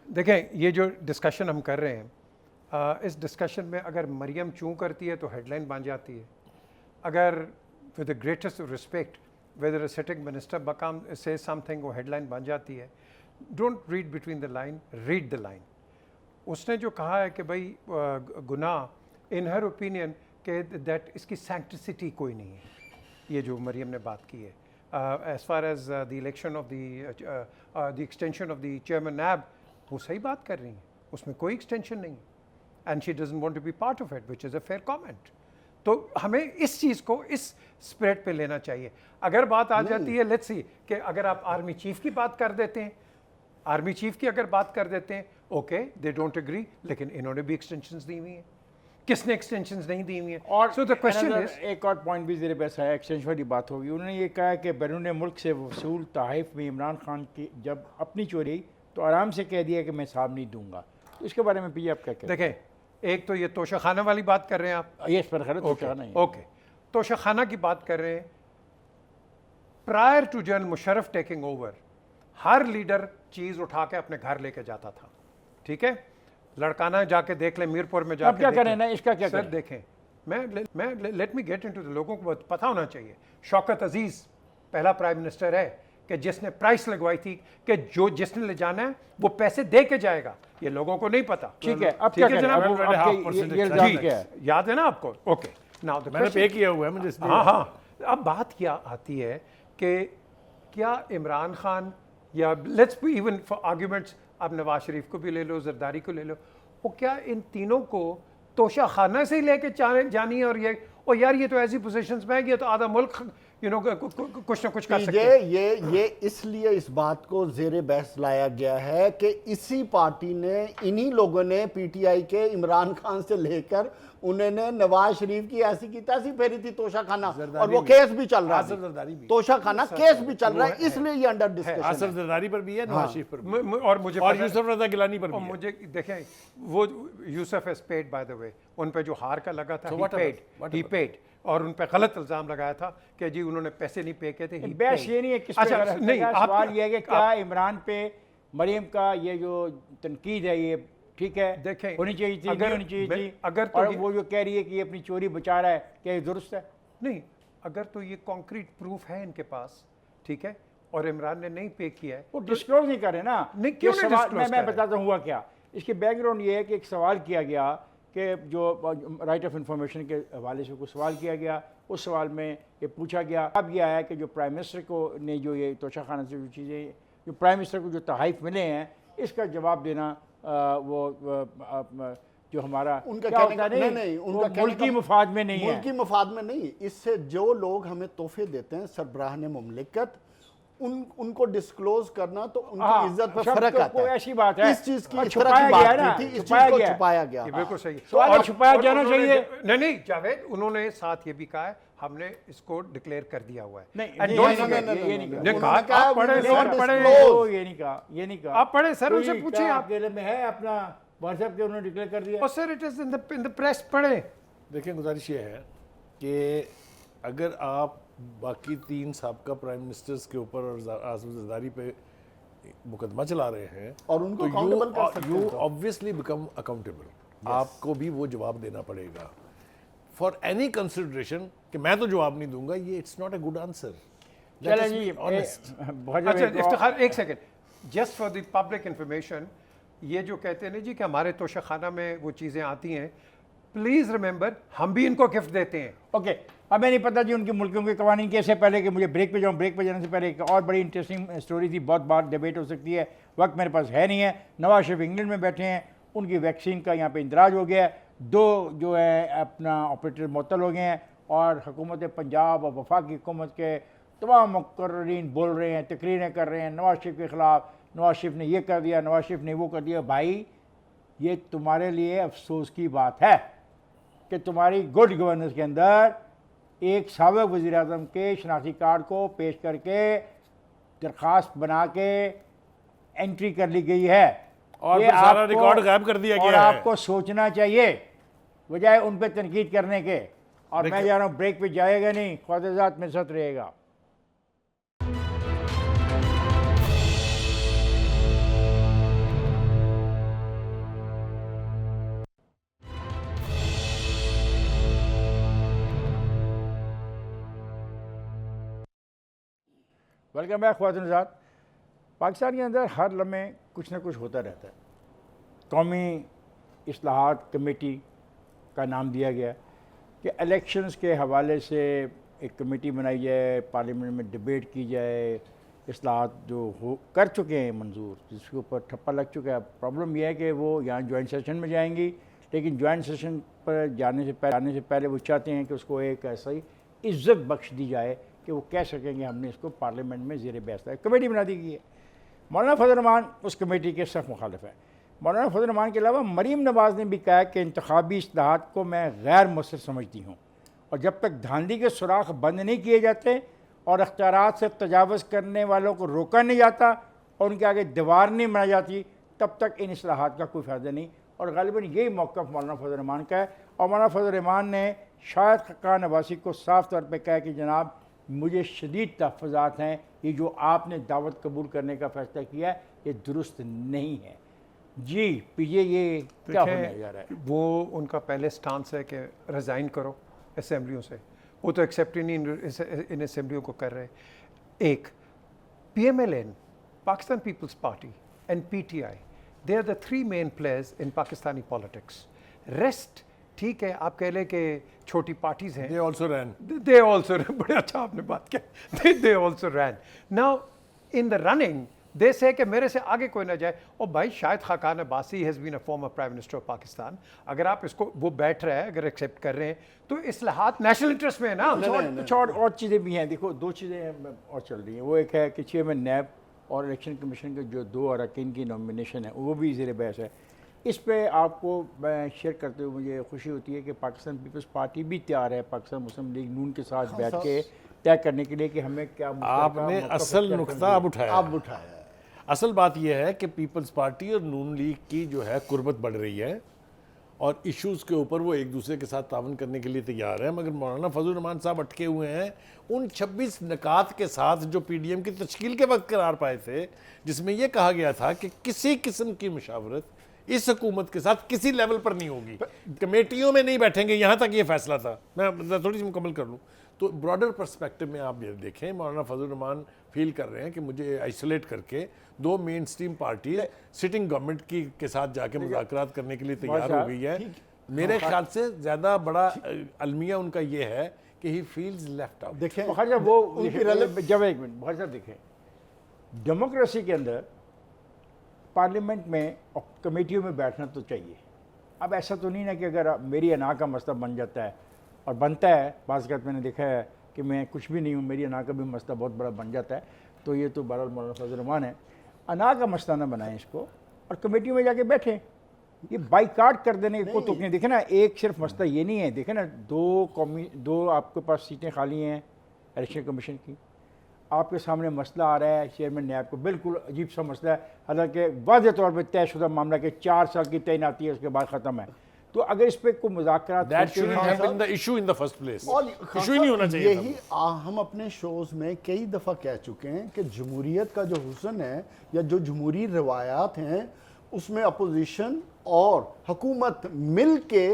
Speaker 3: देखें, ये जो डिस्कशन हम कर रहे हैं, इस डिस्कशन में अगर मरियम चूं करती है तो हेडलाइन बन जाती है। अगर with the greatest respect whether a sitting minister become says something, वो हेडलाइन बन जाती है। Don't read between the line, read the line. उसने जो कहा है कि भाई गुनाह इन हर ओपिनियन के दैट इसकी सैंक्टिसिटी कोई नहीं है, ये जो मरियम ने बात की है। As far as the election of the extension of the chairman NAB, वो सही बात कर रही हैं, उसमें कोई एक्सटेंशन नहीं, and she doesn't want to be part of it, which is a fair comment. तो हमें इस चीज़ को इस स्प्रेड पे लेना चाहिए। अगर बात आ जाती है, लेट्स सी, कि अगर आप आर्मी चीफ की बात कर देते हैं, आर्मी चीफ की अगर बात कर देते हैं, ओके दे डोंट एग्री, लेकिन इन्होंने भी एक्सटेंशंस दी हुई हैं, किसने एक्सटेंशंस नहीं दी हुई हैं?
Speaker 1: और
Speaker 3: so the question
Speaker 1: another
Speaker 3: is,
Speaker 1: एक और पॉइंट भी ज़ेरे बहस है, एक्सचेंज वाली बात होगी। उन्होंने ये कहा कि बैरून मुल्क से वसूल तहफ़ में इमरान खान की जब अपनी चोरी तो आराम से कह दिया कि मैं हिसाब नहीं दूंगा। तो इसके बारे में पीछे आप क्या कहते
Speaker 3: देखें, एक तो ये तोशाखाना वाली बात कर रहे हैं आप,
Speaker 1: हैं? ये इस पर खैर तो क्या नहीं है।
Speaker 3: ओके, तोशाखाना की बात कर रहे हैं। Prior to general Musharraf taking over, हर लीडर चीज़ उठा के अपने घर लेके जाता था, ठीक है? लड़काना जाके देख लें, मीरपुर में जाके
Speaker 1: क्या
Speaker 3: देखें।
Speaker 1: करें ना, इसका क्या
Speaker 3: सर
Speaker 1: करें?
Speaker 3: देखें, मैं let me get into the, लोगों को पता होना चाहिए, शौकत अजीज़ पहला प्राइम मिनिस्टर है कि जिसने प्राइस लगवाई थी कि जो जिसने ले जाना है वो पैसे दे के जाएगा। ये लोगों को नहीं पता।
Speaker 1: ठीक है, अब
Speaker 3: ठीक
Speaker 1: क्या
Speaker 3: है
Speaker 1: करें?
Speaker 3: जनाब?
Speaker 1: अब आपके ये इल्ज़ाम
Speaker 3: जी,
Speaker 1: क्या है?
Speaker 3: याद है ना आपको? ओके, नाउ द
Speaker 2: मैंने पे किया हुआ है मुझे इसलिए।
Speaker 3: हाँ हाँ, अब बात क्या आती है कि क्या इमरान खान या let's be even for arguments, आप नवाज शरीफ को भी ले लो, जरदारी को ले लो, वो क्या इन तीनों को तोशा खाना से ही लेके जानी है? और यार ये तो ऐसी पोजीशंस में है कि ये तो आधा मुल्क कुछ ना कुछ कर सकते हैं।
Speaker 4: ये इसलिए इस बात को जेरे बहस लाया गया है कि इसी पार्टी ने, इन्हीं लोगों ने पीटीआई के इमरान खान से लेकर उन्होंने नवाज शरीफ की ऐसी की तैसी फेरी थी तोशा खाना, और वो केस भी चल रहा
Speaker 2: आसिफ जरदारी
Speaker 4: है,
Speaker 2: भी।
Speaker 4: तोशा खाना केस भी चल रहा है, इसलिए ये अंडर डिस्कशन
Speaker 2: आसिफ
Speaker 4: है।
Speaker 2: जरदारी पर भी है, नवाज शरीफ पर भी है।
Speaker 3: और मुझे
Speaker 2: और
Speaker 3: पता है-
Speaker 2: यूसुफ रजा गिलानी पर
Speaker 3: और
Speaker 2: भी है।
Speaker 3: मुझे देखें, वो Yusuf has paid, by the way, उन पे जो हार का लगा था,
Speaker 2: So
Speaker 3: he
Speaker 2: whatever.
Speaker 3: paid, और उन पे गलत इल्जाम लगाया था कि जी उन्होंने पैसे नहीं पे किए थे। he
Speaker 1: बहस
Speaker 3: paid।
Speaker 1: ये नहीं है किस पे
Speaker 3: अच्छा,
Speaker 1: गलत है,
Speaker 3: नहीं, आप-
Speaker 1: सवाल ये है कि
Speaker 3: आप-
Speaker 1: क्या इमरान पे मरियम का ये जो तनकीद है ये ठीक है,
Speaker 3: देखें,
Speaker 1: होनी चाहिए थी,
Speaker 3: अगर
Speaker 1: नहीं होनी चाहिए
Speaker 3: मैं-
Speaker 1: थी?
Speaker 3: अगर तो
Speaker 1: और
Speaker 3: ये-
Speaker 1: वो जो कह रही है कि ये अपनी चोरी बचा रहा है, क्या ये दुरुस्त है?
Speaker 3: नहीं, अगर तो ये कॉन्क्रीट प्रूफ है इनके पास, ठीक है, और इमरान ने नहीं पे किया है,
Speaker 1: वो डिस्क्लोज नहीं कर रहे ना।
Speaker 3: नहीं, क्यों
Speaker 1: ये
Speaker 3: नहीं
Speaker 1: सवाल
Speaker 3: disclose
Speaker 1: मैं
Speaker 3: कर रहे?
Speaker 1: बताता हूँ हुआ क्या। इसके बैकग्राउंड ये है कि एक सवाल किया गया कि जो राइट ऑफ इंफॉर्मेशन के हवाले से कुछ सवाल किया गया, उस सवाल में ये पूछा गया, अब ये आया कि जो प्राइम मिनिस्टर को ने जो ये तोशा खाना से जो चीज़ें, जो प्राइम मिनिस्टर को जो तहाइफ मिले हैं, इसका जवाब देना जो हमारा
Speaker 4: उनका
Speaker 1: क्या
Speaker 4: कहने
Speaker 1: होता
Speaker 4: का
Speaker 1: है,
Speaker 4: नहीं,
Speaker 1: वो
Speaker 4: उनका कहने
Speaker 1: मुल्की
Speaker 4: का-
Speaker 1: मुफाद में नहीं है।
Speaker 4: मुल्की मफाद में नहीं, इससे जो लोग हमें तोहफे देते हैं सरबराह मुमलिकत, उनको डिस्क्लोज करना तो उनकी
Speaker 1: हाँ,
Speaker 4: इज्जत पर
Speaker 1: शब्द
Speaker 4: फर्क
Speaker 1: तो
Speaker 4: आता
Speaker 1: कोई
Speaker 4: है।
Speaker 1: ऐसी बात है,
Speaker 4: इस चीज की
Speaker 1: और
Speaker 4: इस तरह
Speaker 1: छुपाया
Speaker 4: की
Speaker 1: गया
Speaker 4: बात
Speaker 1: है ना,
Speaker 4: नहीं थी, इस
Speaker 1: छुपाया
Speaker 4: चीज को
Speaker 1: गया है।
Speaker 4: छुपाया गया।
Speaker 3: ये बिल्कुल सही है।
Speaker 1: सवाल छुपाया जाना
Speaker 3: उन्होंने
Speaker 1: चाहिए।
Speaker 3: नहीं जावेद, उन्होंने साथ ये भी कहा है हमने इसको डिक्लेयर कर दिया हुआ है।
Speaker 1: नहीं,
Speaker 3: And
Speaker 1: नहीं,
Speaker 3: don't
Speaker 1: नहीं,
Speaker 3: forget-
Speaker 1: नहीं, ये नहीं कहा।
Speaker 3: ने
Speaker 4: उन्होंने
Speaker 3: कहा
Speaker 4: कहा,
Speaker 3: आप पढ़े,
Speaker 4: we will
Speaker 3: सर
Speaker 4: not
Speaker 3: पढ़े,
Speaker 4: disclose।
Speaker 1: वो ये नहीं कहा, ये नहीं कहा।
Speaker 3: आप पढ़े सर, उनसे
Speaker 1: कोई
Speaker 3: पूछिए
Speaker 1: क्या
Speaker 3: आप।
Speaker 1: आपके लिए में है अपना व्हाट्सएप के उन्होंने डिक्लेयर कर दिया।
Speaker 3: और sir it is in the press, पढ़े।
Speaker 2: देखिए, गुजारिश ये है कि अगर आप बाकी 3 साबका प्राइम मिनिस्टर्स के ऊपर और आसिफ जरदारी पे मुकदमा चला रहे हैं
Speaker 4: और उनको
Speaker 2: तो
Speaker 4: accountable कर सकते
Speaker 2: यू
Speaker 4: हैं तो।
Speaker 2: Obviously become accountable. आपको भी वो जवाब देना पड़ेगा फॉर एनी कंसिडरेशन कि मैं तो जवाब नहीं दूंगा। ये it's not a good answer.
Speaker 1: चलें जी, बहुत
Speaker 3: अच्छा
Speaker 1: जगह
Speaker 3: इफ्तिखार, एक second, just for the public information, ये जो कहते हैं ना जी कि हमारे तोशाखाना में वो चीज़ें आती हैं, प्लीज़ रिमेंबर हम भी इनको गिफ्ट देते हैं।
Speaker 1: ओके, हमें नहीं पता जी उनके मुल्कों के कवानीन कैसे। पहले कि मुझे ब्रेक पे जाऊँ, ब्रेक पे जाने से पहले एक और बड़ी इंटरेस्टिंग स्टोरी थी, बहुत बार डिबेट हो सकती है, वक्त मेरे पास है नहीं है। नवाज शरीफ इंग्लैंड में बैठे हैं, उनकी वैक्सीन का यहाँ पे इंदराज हो गया है, 2 जो है अपना ऑपरेटर मुअत्तल हो गए हैं, और हुकूमत पंजाब और वफाकी हुकूमत के तमाम मुकर्रीन बोल रहे हैं, तकरीरें कर रहे हैं नवाज शरीफ के ख़िलाफ़, नवाज शरीफ ने ये कर दिया, नवाज शरीफ ने वो कर दिया। भाई, ये तुम्हारे लिए अफसोस की बात है कि तुम्हारी गुड गवर्नेंस के अंदर एक साबिक़ वज़ीर आज़म के शनाख्ती कार्ड को पेश करके दरख्वास्त बना के एंट्री कर ली गई है,
Speaker 2: और
Speaker 1: ये
Speaker 2: फिर सारा
Speaker 1: आपको-
Speaker 2: रिकॉर्ड गायब कर दिया
Speaker 1: और
Speaker 2: गया है।
Speaker 1: आपको सोचना चाहिए बजाय उन पर तनकीद करने के। और मैं जा रहा हूँ ब्रेक पे, जाएगा नहीं, ख्वाजात मेरे साथ रहेगा। वेलकम बैक ख्वातीन हज़रात। पाकिस्तान के अंदर हर लम्हे कुछ ना कुछ होता रहता है। कौमी इस्लाहात कमेटी का नाम दिया गया कि इलेक्शंस के हवाले से एक कमेटी बनाई जाए, पार्लियामेंट में डिबेट की जाए, इस्लाहात जो हो कर चुके हैं मंजूर, जिसके ऊपर ठप्पा लग चुका है। प्रॉब्लम यह है कि वो यहाँ जॉइंट सेशन में जाएंगी, लेकिन जॉइंट सेशन पर जाने से पहले वो चाहते हैं कि उसको एक ऐसा ही इज़्ज़त बख्श दी जाए कि वो कह सकेंगे हमने इसको पार्लियामेंट में ज़ेर बहस है। कमेटी बना दी गई है। मौलाना फजल रहमान उस कमेटी के सख्त मुखालिफ है। मौलाना फजल रहमान के अलावा मरीम नवाज़ ने भी कहा कि इंतखाबी इस्लाहात को मैं गैर मुअस्सर समझती हूँ, और जब तक धांधली के सुराख बंद नहीं किए जाते और अख्तियारात से तजावज़ करने वालों को रोका नहीं जाता और उनके आगे दीवार नहीं बनाई जाती, तब तक इन इस्लाहात का कोई फ़ायदा नहीं। और ग़ालिबन यही मौक़िफ़ मौलाना फजल रहमान का है। और मौलाना फजल रहमान ने शाहिद खान अब्बासी को साफ़ तौर पर कहा कि जनाब मुझे शदीद तहफ़्फ़ुज़ात हैं, ये जो आपने दावत कबूल करने का फ़ैसला किया है ये दुरुस्त नहीं है। जी पीजे ये क्या होने जा रहा है?
Speaker 3: वो उनका पहले स्टांस है कि रिज़ाइन करो असेंबलियों से, वो तो एक्सेप्ट ही नहीं इन असेंबलियों को कर रहे। एक PMLN, Pakistan Peoples Party and PTI, they are the three main players in Pakistani politics. Rest ठीक है, आप कह लें कि छोटी पार्टीज हैं,
Speaker 2: they also ran,
Speaker 3: they also बड़े अच्छा आपने बात किया, they also ran now in the running। दे से कि मेरे से आगे कोई ना जाए। और भाई Shahid Khaqan Abbasi has been a former prime minister of Pakistan, अगर आप इसको वो बैठ रहा है, अगर एक्सेप्ट कर रहे हैं तो इस्लाहात नेशनल इंटरेस्ट में है ना।
Speaker 1: कुछ और चीज़ें भी हैं। देखो दो चीज़ें और चल रही हैं। वो एक है कि चेयरमैन नैब और इलेक्शन कमीशन के जो 2 अरकान की नॉमिनेशन है वो भी ज़ेर बहस है। इस पे आपको मैं शेयर करते हुए मुझे खुशी होती है कि पाकिस्तान पीपल्स पार्टी भी तैयार है पाकिस्तान मुस्लिम लीग नून के साथ बैठ के तय करने के लिए कि हमें क्या
Speaker 2: आपने असल नुक्ता अब उठाया।
Speaker 4: है।
Speaker 2: असल बात यह है कि पीपल्स पार्टी और नून लीग की जो है कुर्बत बढ़ रही है और इश्यूज़ के ऊपर वो एक दूसरे के साथ तावन करने के लिए तैयार है, मगर मौलाना फजल रहमान साहब अटके हुए हैं उन 26 निकात के साथ जो PDM की तश्कील के वक्त करार पाए थे, जिसमें यह कहा गया था कि किसी किस्म की मुशावरत इस हुकूमत के साथ किसी लेवल पर नहीं होगी, कमेटियों में नहीं बैठेंगे, यहाँ तक ये फैसला था। मैं थोड़ी सी मुकम्मल कर लूँ तो ब्रॉडर पर्सपेक्टिव में आप ये देखें, मौलाना फजल रहमान फील कर रहे हैं कि मुझे आइसोलेट करके 2 main stream parties sitting government की के साथ जाके मुज़ाकरात करने के लिए तैयार हो गई है। मेरे ख्याल से ज़्यादा बड़ा अलमिया उनका ये है कि ही फील्स लेफ्ट आउट।
Speaker 4: देखें
Speaker 1: जब एक मिनट बहुत साहब देखें, डेमोक्रेसी के अंदर पार्लियामेंट में और कमेटियों में बैठना तो चाहिए। अब ऐसा तो नहीं ना कि अगर मेरी अना का मसला बन जाता है और बनता है, बाज़ मैंने देखा है कि मैं कुछ भी नहीं हूँ, मेरी अना का भी मसला बहुत बड़ा बन जाता है, तो ये तो बहरहाल मौलाना फजल रहमान है। अना का मसला ना बनाएं इसको और कमेटियों में जाके बैठें। ये बाइकाट कर देने को तो नहीं। देखे ना, एक सिर्फ मसला ये नहीं है। देखे ना, 2 आपके पास सीटें खाली हैं इलेक्शन कमीशन की, आपके सामने मसला आ रहा है चेयरमैन नैब को, बिल्कुल अजीब सा मसला है, हालांकि वाज़ेह तौर पर तयशुदा मामला के 4 साल की तैनाती है, उसके बाद ख़त्म है। तो अगर इस पर कोई मुज़ाकरात
Speaker 2: issue in the first place,
Speaker 4: और
Speaker 2: इशू ही नहीं होना चाहिए।
Speaker 4: यही हम अपने शोज़ में कई दफ़ा कह चुके हैं कि जमहूरियत का जो हुस्न है या जो जमहूरी रवायात हैं उसमें अपोजिशन और हुकूमत मिल के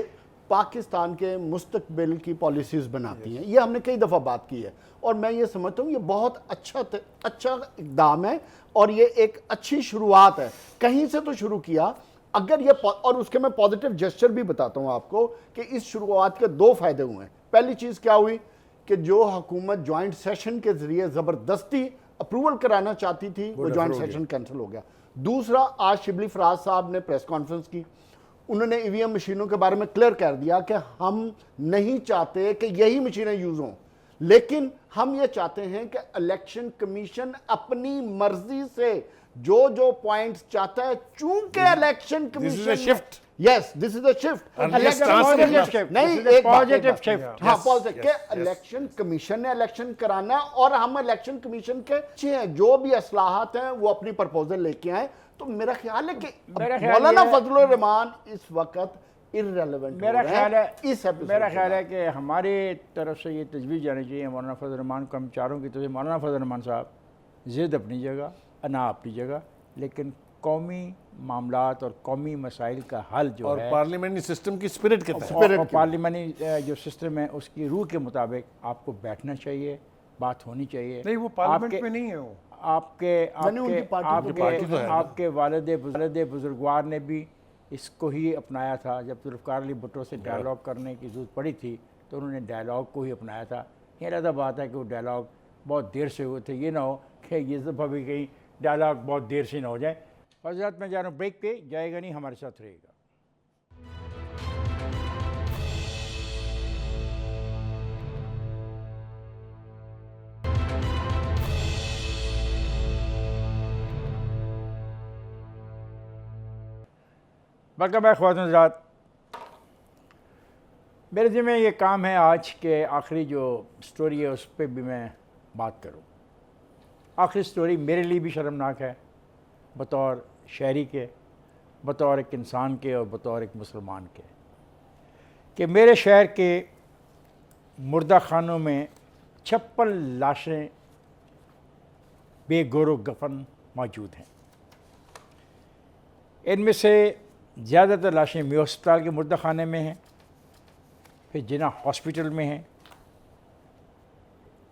Speaker 4: पाकिस्तान के मुस्तकबिल की पॉलिसीज़ बनाती हैं। ये हमने कई दफ़ा बात की है और मैं ये समझता हूँ ये बहुत अच्छा इक़दाम है और ये एक अच्छी शुरुआत है। कहीं से तो शुरू किया, अगर ये, और उसके मैं पॉजिटिव जेस्चर भी बताता हूँ आपको कि इस शुरुआत के 2 फ़ायदे हुए हैं। पहली चीज़ क्या हुई कि जो हुकूमत जॉइंट सेशन के ज़रिए ज़बरदस्ती अप्रूवल कराना चाहती थी वो जॉइंट सेशन कैंसिल हो गया। दूसरा, आज शिबली फराज साहब ने प्रेस कॉन्फ्रेंस की, उन्होंने EVM मशीनों के बारे में क्लियर कर दिया कि हम नहीं चाहते कि यही मशीनें यूज़ हों, लेकिन हम ये चाहते हैं कि इलेक्शन कमीशन अपनी मर्जी से जो पॉइंट्स चाहता है, चूंकि election commission
Speaker 2: shift,
Speaker 4: yes this is a shift, नहीं एक पॉजिटिव शिफ्ट, हाँ पॉजिटिव के इलेक्शन कमीशन ने इलेक्शन कराना और हम इलेक्शन कमीशन के अच्छे हैं, जो भी असलाहत हैं वो अपनी प्रपोजल लेके आए। तो मेरा ख्याल है कि मौलाना फजल रहमान इस वक्त इररेलेवेंट,
Speaker 1: मेरा ख्याल है कि हमारे तरफ से ये तजवीज़ जानी चाहिए मौलाना फजल रहमान को, हम चारों की तरफ से। मौलाना फजल रहमान साहब ज़िद अपनी जगह, अना अपनी जगह, लेकिन कौमी मामलात और कौमी मसाइल का हल जो
Speaker 2: और
Speaker 1: है
Speaker 2: पार्लियामेंट्री सिस्टम की स्पिरिट के तहत,
Speaker 1: और पार्लियामेंट्री जो सिस्टम है उसकी रूह के मुताबिक आपको बैठना चाहिए, बात होनी चाहिए।
Speaker 3: नहीं, वो पार्लियामेंट
Speaker 1: आपके-
Speaker 3: में नहीं है वो।
Speaker 1: आपके
Speaker 4: मैंने उनकी
Speaker 1: आपके
Speaker 4: पार्टी को
Speaker 2: पार्टी तो है
Speaker 1: आपके
Speaker 2: ना।
Speaker 1: आपके वालिद बुजुर्गवार ने भी इसको ही अपनाया था। जब जुल्फ़िकार अली भुट्टो से डायलॉग करने की ज़रूरत पड़ी थी तो उन्होंने डायलॉग को ही अपनाया था। ये अलग बात है कि वो डायलॉग बहुत देर से हुए थे, ये ना हो कि ये सब अभी कहीं डायलॉग बहुत देर से ना हो जाए। हज़रत मैं जा रहा हूँ ब्रेक पे, जाएगा नहीं, हमारे साथ रहेगा। वेलकम बैक ख्वातीन हज़रात। मेरे ज़िम्मे ये काम है आज के आखिरी जो स्टोरी है उस पर भी मैं बात करूं। आखिरी स्टोरी मेरे लिए भी शर्मनाक है, बतौर शहरी के, बतौर एक इंसान के और बतौर एक मुसलमान के, कि मेरे शहर के मुर्दा खानों में 56 लाशें बेगोरो गफन मौजूद हैं। इनमें से ज़्यादातर लाशें मियो अस्पताल के मुर्दा खाने में हैं, फिर जिना हॉस्पिटल में हैं,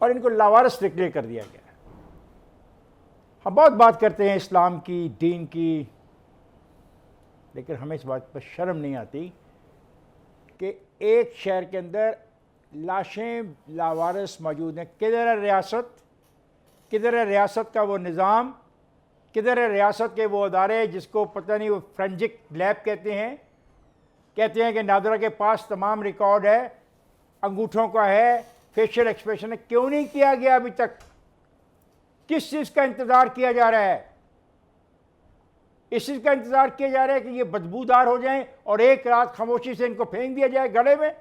Speaker 1: और इनको लावारिस डिक्लेयर कर दिया गया है। हम बहुत बात करते हैं इस्लाम की, दीन की, लेकिन हमें इस बात पर शर्म नहीं आती कि एक शहर के अंदर लाशें लावारिस मौजूद हैं। किधर है रियासत? किधर है रियासत का वो निज़ाम? किधर है रियासत के वो अदारे जिसको पता नहीं वो फ्रेंजिक लैब कहते हैं कि नादरा के पास तमाम रिकॉर्ड है, अंगूठों का है, फेशियल एक्सप्रेशन है। क्यों नहीं किया गया अभी तक? किस चीज़ का इंतज़ार किया जा रहा है? इस चीज़ का इंतज़ार किया जा रहा है कि ये बदबूदार हो जाएं और एक रात खामोशी से इनको फेंक दिया जाए गले में।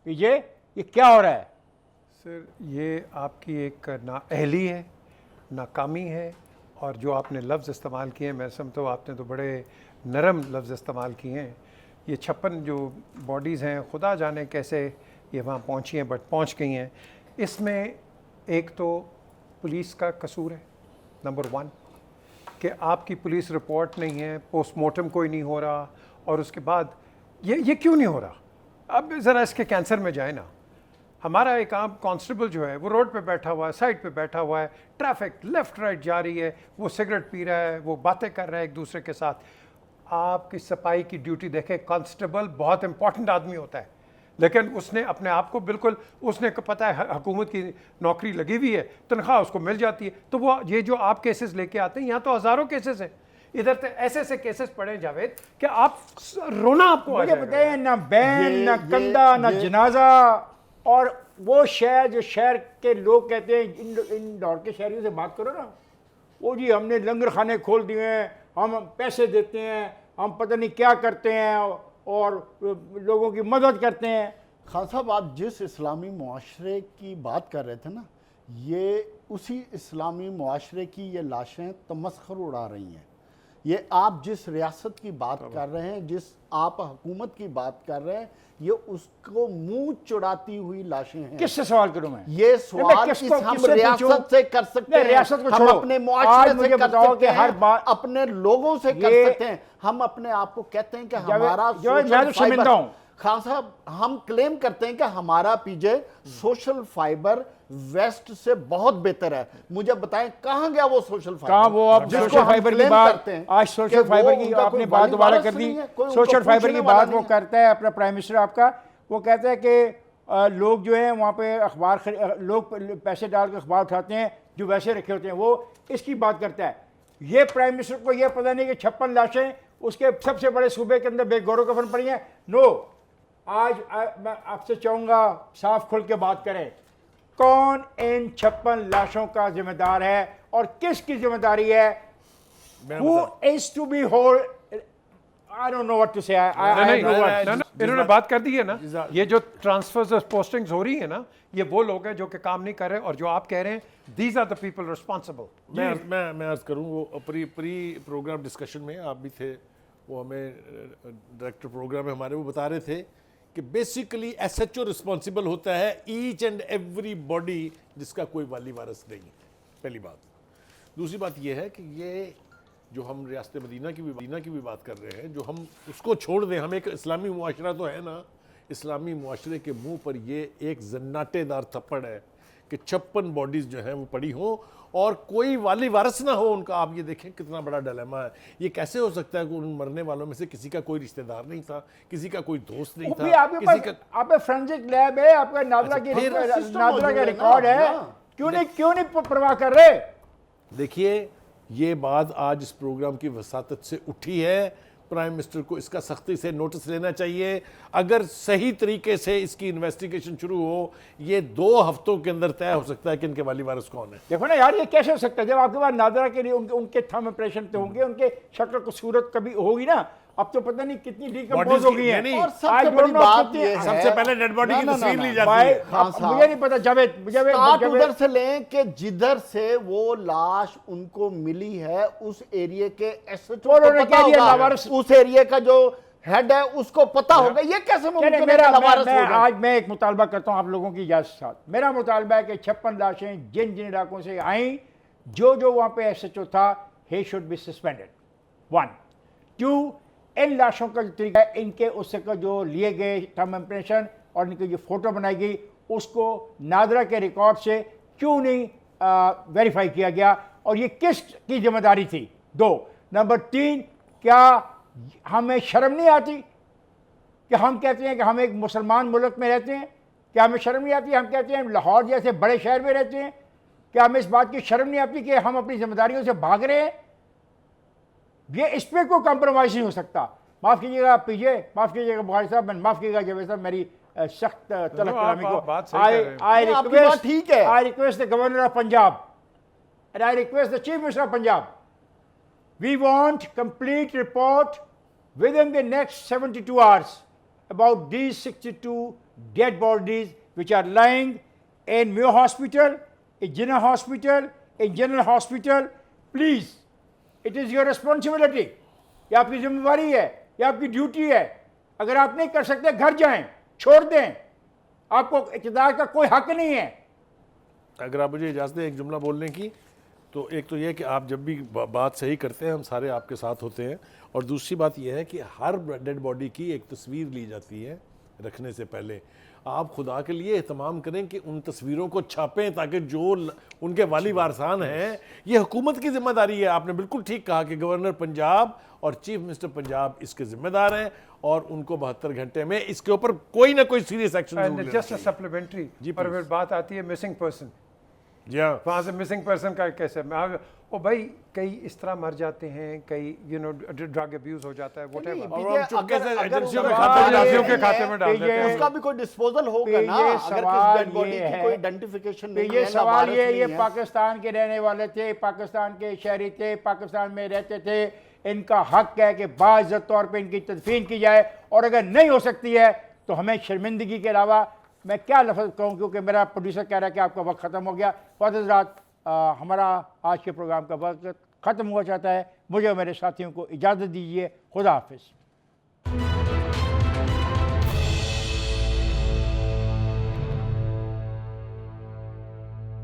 Speaker 1: ये क्या हो रहा है?
Speaker 3: सर, ये आपकी एक नाअहली है, नाकामी है, और जो आपने लफ्ज़ इस्तेमाल किए हैं, मैं समझता हूँ आपने तो बड़े नरम लफ्ज़ इस्तेमाल किए हैं। ये 56 जो बॉडीज़ हैं, खुदा जाने कैसे ये वहाँ पहुँची हैं, बट पहुँच गई हैं। इसमें एक तो पुलिस का कसूर है, नंबर 1, कि आपकी पुलिस रिपोर्ट नहीं है, पोस्टमार्टम कोई नहीं हो रहा, और उसके बाद ये क्यों नहीं हो रहा? अब ज़रा इसके कैंसर में जाए ना। हमारा एक आम कांस्टेबल जो है वो रोड पे बैठा हुआ है, साइड पे बैठा हुआ है, ट्रैफिक लेफ़्ट राइट जा रही है, वो सिगरेट पी रहा है, वो बातें कर रहा है एक दूसरे के साथ। आपकी सफाई की ड्यूटी देखें, कांस्टेबल बहुत इंपॉर्टेंट आदमी होता है, लेकिन उसने अपने आप को बिल्कुल, उसने को पता है हुकूमत की नौकरी लगी हुई है, तनख्वाह उसको मिल जाती है, तो वो ये जो आप केसेस लेके आते हैं, यहाँ तो हज़ारों केसेस हैं। इधर तो ऐसे ऐसे केसेस पड़े जावेद कि आप रोना आपको आ
Speaker 1: मुझे
Speaker 3: जाएगा।
Speaker 1: बताइए, ना बैन,
Speaker 4: ये-
Speaker 1: ना
Speaker 4: ये-
Speaker 1: कंधा, ना
Speaker 4: ये-
Speaker 1: जनाजा, और वो शहर जो शहर के लोग कहते हैं, इन दौर के शहरियों से बात करो ना, वो जी हमने लंगर खाने खोल दिए हैं, हम पैसे देते हैं, हम पता नहीं क्या करते हैं और लोगों की मदद करते हैं।
Speaker 4: खान साहब, आप जिस इस्लामी मुआशरे की बात कर रहे थे ना, ये उसी इस्लामी मुआशरे की ये लाशें तमस्खर उड़ा रही हैं। ये आप जिस रियासत की बात कर रहे हैं, जिस आप हुकूमत की बात कर रहे हैं, ये उसको मुंह चुड़ाती हुई लाशें हैं।
Speaker 1: किससे सवाल करूं मैं?
Speaker 4: ये सवाल
Speaker 1: किसको-
Speaker 4: हम
Speaker 1: किससे
Speaker 4: रियासत
Speaker 1: पूछूं?
Speaker 4: से कर सकते
Speaker 1: नहीं,
Speaker 4: हैं,
Speaker 1: रियासत को
Speaker 4: हम
Speaker 1: छोड़ो।
Speaker 4: अपने
Speaker 1: आज
Speaker 4: मुआशरे
Speaker 1: मुझे
Speaker 4: से कर
Speaker 1: बताओ
Speaker 4: सकते
Speaker 1: कि हर
Speaker 4: हैं,
Speaker 1: बात-
Speaker 4: अपने लोगों से कर
Speaker 1: ये-
Speaker 4: सकते हैं। हम अपने आप को कहते हैं कि हमारा
Speaker 1: जो मैं तो
Speaker 4: social
Speaker 1: शर्मिंदा
Speaker 4: fiber-
Speaker 1: हूं।
Speaker 4: खान साहब, हम क्लेम करते हैं कि हमारा पीजे सोशल फाइबर वेस्ट से बहुत बेहतर है। मुझे बताएं कहां गया वो सोशल फाइबर?
Speaker 1: कहाँ वो आप
Speaker 4: जिसको
Speaker 1: सोशल
Speaker 4: हम
Speaker 1: फाइबर की
Speaker 4: claim
Speaker 1: बात,
Speaker 4: करते हैं
Speaker 1: आज
Speaker 4: कि
Speaker 1: सोशल
Speaker 4: वो
Speaker 1: फाइबर की
Speaker 4: उनका
Speaker 1: आपने
Speaker 4: कोई
Speaker 1: बात
Speaker 4: वाली
Speaker 1: दोबारा
Speaker 4: वारिस
Speaker 1: कर दी।
Speaker 4: नहीं है, कोई उनको
Speaker 1: सोशल फाइबर
Speaker 4: पूछने
Speaker 1: की
Speaker 4: वाला
Speaker 1: बात
Speaker 4: नहीं
Speaker 1: वो
Speaker 4: है।
Speaker 1: करता है अपना प्राइम मिनिस्टर आपका, वो कहता है कि लोग जो हैं वहाँ पे लोग पैसे डाल के अखबार उठाते हैं जो वैसे रखे होते हैं, वो इसकी बात करता है। ये प्राइम मिनिस्टर को ये पता नहीं कि 56 लाशें उसके सबसे बड़े सूबे के अंदर बेगौरों कफन पड़ी हैं। नो, आज मैं आपसे चाहूँगा साफ खुल के बात करें, कौन इन 56 लाशों का जिम्मेदार है और किसकी जिम्मेदारी है? Who is to be hold? I don't know what to say. I know what.
Speaker 3: ना, इन्होंने बात कर दी है ना,
Speaker 2: जिस बात-
Speaker 3: ये जो ट्रांसफर्स और पोस्टिंग्स हो रही है ना, ये वो लोग हैं जो कि काम नहीं कर रहे, और जो आप कह रहे हैं, these are the people responsible.
Speaker 2: मैं अर्ज करूं, वो प्री प्रोग्राम डिस्कशन में आप भी थे, वो हमें डायरेक्टर प्रोग्राम में हमारे वो बता रहे थे कि बेसिकली एसएचओ रिस्पॉन्सिबल होता है ईच एंड एवरी बॉडी जिसका कोई वाली वारस नहीं है, पहली बात। दूसरी बात यह है कि ये जो हम रियासत मदीना की भी बात कर रहे हैं, जो हम उसको छोड़ दें, हम एक इस्लामी मुआशरा तो है ना, इस्लामी मुआशरे के मुंह पर ये एक जन्नाटेदार थप्पड़ है कि 56 बॉडीज जो हैं वो पड़ी हों और कोई वाली वारस ना हो उनका। आप ये देखें कितना बड़ा डिलेमा है। ये कैसे हो सकता है कि उन मरने वालों में से किसी का कोई रिश्तेदार नहीं था, किसी का कोई दोस्त नहीं
Speaker 1: वो भी
Speaker 2: था,
Speaker 1: आपके
Speaker 2: किसी
Speaker 1: पास
Speaker 2: का
Speaker 1: आपका फोरेंसिक लैब है, आपका नादरा
Speaker 2: अच्छा, फिर
Speaker 1: नादरा का
Speaker 4: मौजूद है ना
Speaker 1: रिकॉर्ड है,
Speaker 4: अपना।
Speaker 1: क्यों नहीं परवाह कर रहे?
Speaker 2: देखिए ये बात आज इस प्रोग्राम की वसातत से उठी है। प्राइम मिनिस्टर को इसका सख्ती से नोटिस लेना चाहिए। अगर सही तरीके से इसकी इन्वेस्टिगेशन शुरू हो, ये 2 हफ्तों के अंदर तय हो सकता है कि इनके वाली वारिस कौन है।
Speaker 1: देखो ना यार, ये कैसे हो सकता है जब आपके पास नादरा के लिए उनके थंब इंप्रेशन तो होंगे, उनके शक्ल को सूरत कभी होगी ना। अब तो पता नहीं कितनी डिकम्पोज
Speaker 2: Bodies
Speaker 1: हो
Speaker 2: की-
Speaker 1: गई है।
Speaker 2: नहीं,
Speaker 4: और
Speaker 1: I
Speaker 4: सबसे
Speaker 1: don't
Speaker 4: बड़ी
Speaker 1: know
Speaker 4: बात
Speaker 1: कितनी-
Speaker 4: ये है,
Speaker 2: सबसे पहले डेड बॉडी की
Speaker 4: ना, ना,
Speaker 2: तस्वीर
Speaker 4: ना,
Speaker 2: ली
Speaker 4: ना,
Speaker 2: जाती
Speaker 1: भाई,
Speaker 2: है।
Speaker 1: अब
Speaker 4: साहब।
Speaker 1: मुझे नहीं पता जावेद
Speaker 4: स्टार्ट उधर से लें कि जिधर से वो लाश उनको मिली है उस एरिया के एसएचओ
Speaker 1: और
Speaker 4: को
Speaker 1: उन्होंने
Speaker 4: पता
Speaker 1: कह दिया
Speaker 4: होगा,
Speaker 1: लावारिस।
Speaker 4: उस एरिया का जो हेड है उसको पता होगा। ये कैसे मुमकिन है कि लावारिस हो गए?
Speaker 1: आज मैं एक मुतालबा करता हूं आप लोगों की इजाजत के साथ। मेरा मुतालबा है कि 56 लाशें जिन जिन इलाकों से आई, जो वहां पे एसएचओ था, he should be suspended। 1 2 इन लाशों का जो तरीका है, इनके उससे का जो लिए गए थंब इंप्रेशन और इनकी जो फोटो बनाई गई, उसको नादरा के रिकॉर्ड से क्यों नहीं वेरीफाई किया गया और ये किस की जिम्मेदारी थी? 2 नंबर 3 क्या हमें शर्म नहीं आती कि हम कहते हैं कि हम एक मुसलमान मुल्क में रहते हैं? क्या हमें शर्म नहीं आती? हम कहते हैं लाहौर जैसे बड़े शहर में रहते हैं। क्या हमें इस बात की शर्म नहीं आती कि हम अपनी जिम्मेदारियों से भाग रहे हैं? ये इस पर कोई कॉम्प्रोमाइज नहीं हो सकता। माफ़ कीजिएगा पीजे, माफ़ कीजिएगा बुखारी साहब, मैं माफ़ कीजिएगा जावेद साहब, मेरी सख्त तलख कलामी को।
Speaker 3: बात सही कह रहे हैं।
Speaker 4: नहीं, आपकी बात ठीक है।
Speaker 1: I request the governor of Punjab and I request the Chief Minister of Punjab, we want complete report within the next 72 hours about these 62 dead bodies which are lying in Mayo Hospital, in Jinnah Hospital, in General Hospital. Please, it is your responsibility. ये आपकी जिम्मेवारी है, ये आपकी duty है। अगर आप नहीं कर सकते घर जाएं, छोड़ दें, आपको इक़्तिदार का कोई हक नहीं है।
Speaker 2: अगर आप मुझे इजाज़त दें एक जुमला बोलने की, तो एक तो यह कि आप जब भी बात सही करते हैं हम सारे आपके साथ होते हैं, और दूसरी बात यह है कि हर डेड बॉडी की एक तस्वीर ली जाती है रखने से पहले। आप खुदा के लिए एहतमाम करें कि उन तस्वीरों को छापें ताकि जो उनके वाली वारसान हैं, ये हुकूमत की जिम्मेदारी है। आपने बिल्कुल ठीक कहा कि गवर्नर पंजाब और चीफ मिनिस्टर पंजाब इसके जिम्मेदार हैं और उनको 72 घंटे में इसके ऊपर कोई ना कोई सीरियस एक्शन।
Speaker 3: जस्ट सप्लीमेंट्री
Speaker 2: जी,
Speaker 3: पर फिर बात आती है मिसिंग पर्सन।
Speaker 2: जी हाँ,
Speaker 3: वहाँ से मिसिंग पर्सन का कैसे ओ भाई, कई इस तरह मर जाते हैं, कई ड्रग अब्यूज हो जाता है, व्हाटएवर।
Speaker 2: और हम चुपके से
Speaker 4: अगर
Speaker 2: एजेंसियों में
Speaker 4: वो
Speaker 2: खाते
Speaker 4: बात
Speaker 3: एजेंसियों
Speaker 4: ये
Speaker 3: के खाते
Speaker 4: है,
Speaker 3: में डाल देते हैं।
Speaker 4: उसका भी कोई डिस्पोजल होगा
Speaker 1: ये
Speaker 4: ना। अगर
Speaker 1: सवाल
Speaker 4: किस डेड बॉडी
Speaker 1: ये
Speaker 4: की
Speaker 1: है,
Speaker 4: कोई आइडेंटिफिकेशन नहीं
Speaker 1: ये
Speaker 4: है,
Speaker 1: सवाल
Speaker 4: लावारिस
Speaker 1: ये
Speaker 4: नहीं है।
Speaker 1: पाकिस्तान के रहने वाले थे, पाकिस्तान के शहरी थे, पाकिस्तान में रहते थे, इनका हक है कि बाइज्जत तौर पे इनकी तदफीन की जाए। और अगर नहीं हो सकती है तो हमें शर्मिंदगी के अलावा मैं क्या लफ्ज़ कहूँ, क्योंकि मेरा प्रोड्यूसर कह रहा है कि आपका वक्त ख़त्म हो गया। बहुत हज़रात, हमारा आज के प्रोग्राम का वक्त ख़त्म हुआ चाहता है। मुझे और मेरे साथियों को इजाज़त दीजिए। खुदा हाफिज़।